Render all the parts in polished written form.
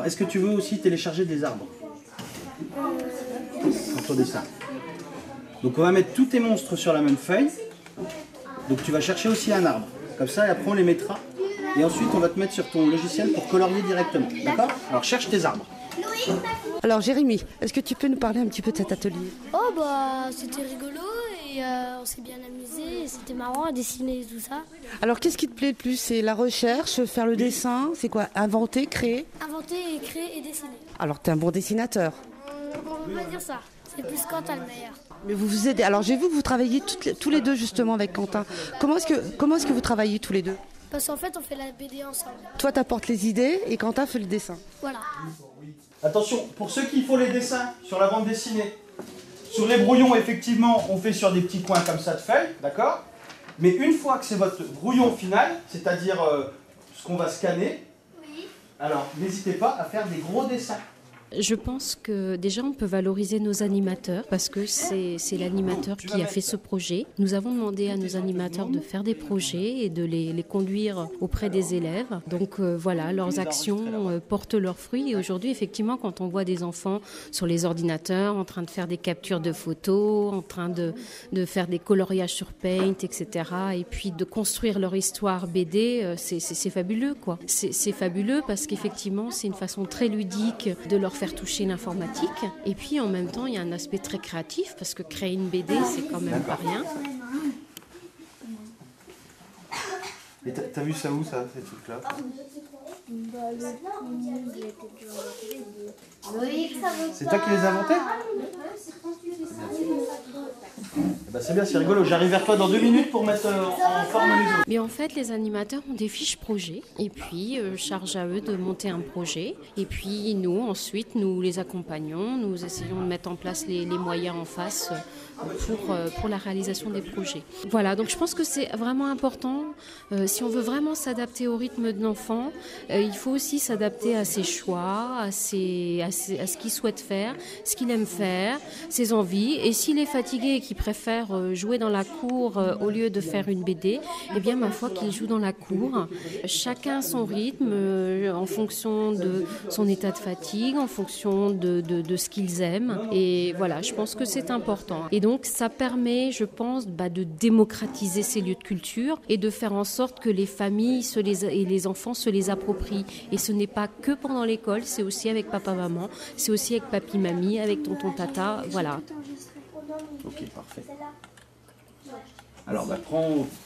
Alors, est-ce que tu veux aussi télécharger des arbres pour ton dessin? Donc on va mettre tous tes monstres sur la même feuille. Donc tu vas chercher aussi un arbre. Comme ça, et après on les mettra. Et ensuite on va te mettre sur ton logiciel pour colorier directement. D'accord? Alors cherche tes arbres. Alors Jérémy, est-ce que tu peux nous parler un petit peu de cet atelier? Oh bah c'était rigolo et on s'est bien amusé et c'était marrant à dessiner et tout ça. Alors qu'est-ce qui te plaît le plus? C'est la recherche, faire le dessin, c'est quoi? Inventer, créer? Inventer et créer et dessiner. Alors t'es un bon dessinateur. On peut pas dire ça, c'est plus Quentin le meilleur. Mais vous vous aidez. Alors j'ai vu que vous travaillez tous les deux justement avec Quentin. Comment est-ce que vous travaillez tous les deux? Parce qu'en fait on fait la BD ensemble. Toi t'apportes les idées et Quentin fait le dessin. Voilà. Attention, pour ceux qui font les dessins sur la bande dessinée, sur les brouillons, effectivement, on fait sur des petits coins comme ça de feuilles, d'accord? Mais une fois que c'est votre brouillon final, c'est-à-dire ce qu'on va scanner, alors n'hésitez pas à faire des gros dessins. Je pense que déjà on peut valoriser nos animateurs parce que c'est l'animateur qui a fait ce projet. Nous avons demandé à nos animateurs de faire des projets et de les conduire auprès des élèves. Donc voilà, leurs actions portent leurs fruits. Et aujourd'hui, effectivement, quand on voit des enfants sur les ordinateurs en train de faire des captures de photos, en train de faire des coloriages sur Paint, etc. et puis de construire leur histoire BD, c'est fabuleux, quoi. C'est fabuleux parce qu'effectivement, c'est une façon très ludique de leur faire toucher l'informatique. Et puis en même temps, il y a un aspect très créatif parce que créer une BD, c'est quand même pas rien. Et t'as vu ça où, ça, ces trucs-là? C'est toi qui les as inventés? C'est bien, c'est rigolo. J'arrive vers toi dans 2 minutes pour mettre en forme les autres. Mais en fait, les animateurs ont des fiches projets et puis charge à eux de monter un projet. Et puis nous, ensuite, nous les accompagnons, nous essayons de mettre en place les moyens en face pour la réalisation des projets. Voilà, donc je pense que c'est vraiment important. Si on veut vraiment s'adapter au rythme de l'enfant, il faut aussi s'adapter à ses choix, à ce qu'il souhaite faire, ce qu'il aime faire, ses envies. Et s'il est fatigué et qu'il préfère jouer dans la cour au lieu de faire une BD, eh bien, ma foi, qu'il joue dans la cour. Chacun son rythme, en fonction de son état de fatigue, en fonction de ce qu'ils aiment. Et voilà, je pense que c'est important. Et donc, ça permet, je pense, de démocratiser ces lieux de culture et de faire en sorte que les familles et les enfants se les approprient. Et ce n'est pas que pendant l'école, c'est aussi avec papa-maman, c'est aussi avec papi-mamie, avec tonton-tata, voilà. Ok, parfait. Alors,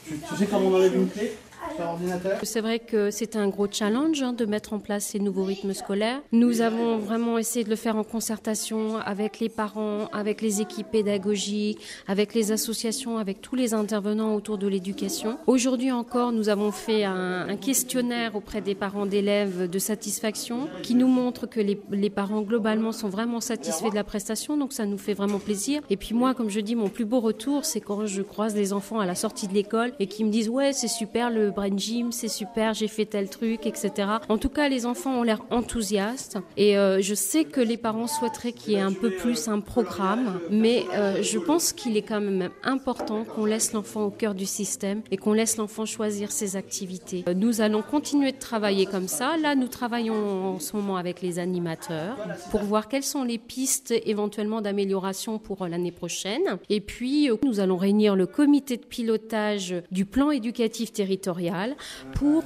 tu sais comment on enlève une clé sur l'ordinateur? C'est vrai que c'est un gros challenge de mettre en place ces nouveaux rythmes scolaires. Nous avons vraiment essayé de le faire en concertation avec les parents, avec les équipes pédagogiques, avec les associations, avec tous les intervenants autour de l'éducation. Aujourd'hui encore, nous avons fait un questionnaire auprès des parents d'élèves de satisfaction qui nous montre que les parents globalement sont vraiment satisfaits de la prestation, donc ça nous fait vraiment plaisir. Et puis moi, comme je dis, mon plus beau retour, c'est quand je croise les enfants à la sortie de l'école et qui me disent « Ouais, c'est super le brain gym, c'est super, j'ai fait tel truc, etc. » En tout cas, les enfants ont l'air enthousiastes et je sais que les parents souhaiteraient qu'il y ait un peu plus un programme, mais je pense qu'il est quand même important qu'on laisse l'enfant au cœur du système et qu'on laisse l'enfant choisir ses activités. Nous allons continuer de travailler comme ça. Là, nous travaillons en ce moment avec les animateurs pour voir quelles sont les pistes éventuellement d'amélioration pour l'année prochaine. Et puis, nous allons réunir le comité de pilotage du plan éducatif territorial pour,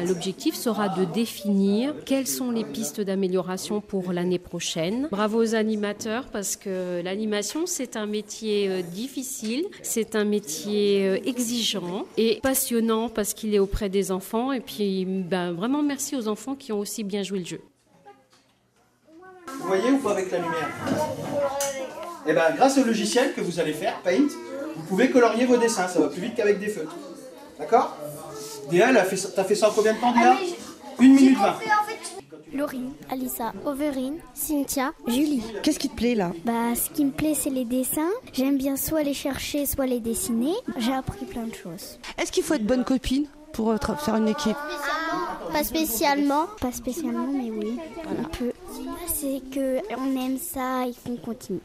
l'objectif sera de définir quelles sont les pistes d'amélioration pour l'année prochaine. Bravo aux animateurs parce que l'animation, c'est un métier difficile, c'est un métier exigeant et passionnant parce qu'il est auprès des enfants. Et puis, vraiment merci aux enfants qui ont aussi bien joué le jeu. Vous voyez ou pas avec la lumière? Et grâce au logiciel que vous allez faire, Paint, vous pouvez colorier vos dessins, ça va plus vite qu'avec des feutres. D'accord? Déa, t'as fait ça en combien de temps, Déa? 1 minute 20. Laurine, Alissa, Overine, Cynthia, Julie. Qu'est-ce qui te plaît là? Ce qui me plaît, c'est les dessins. J'aime bien soit les chercher, soit les dessiner. J'ai appris plein de choses. Est-ce qu'il faut être bonne copine pour faire une équipe? Pas spécialement. Pas spécialement, mais oui, voilà. On peut. C'est qu'on aime ça, il faut continuer.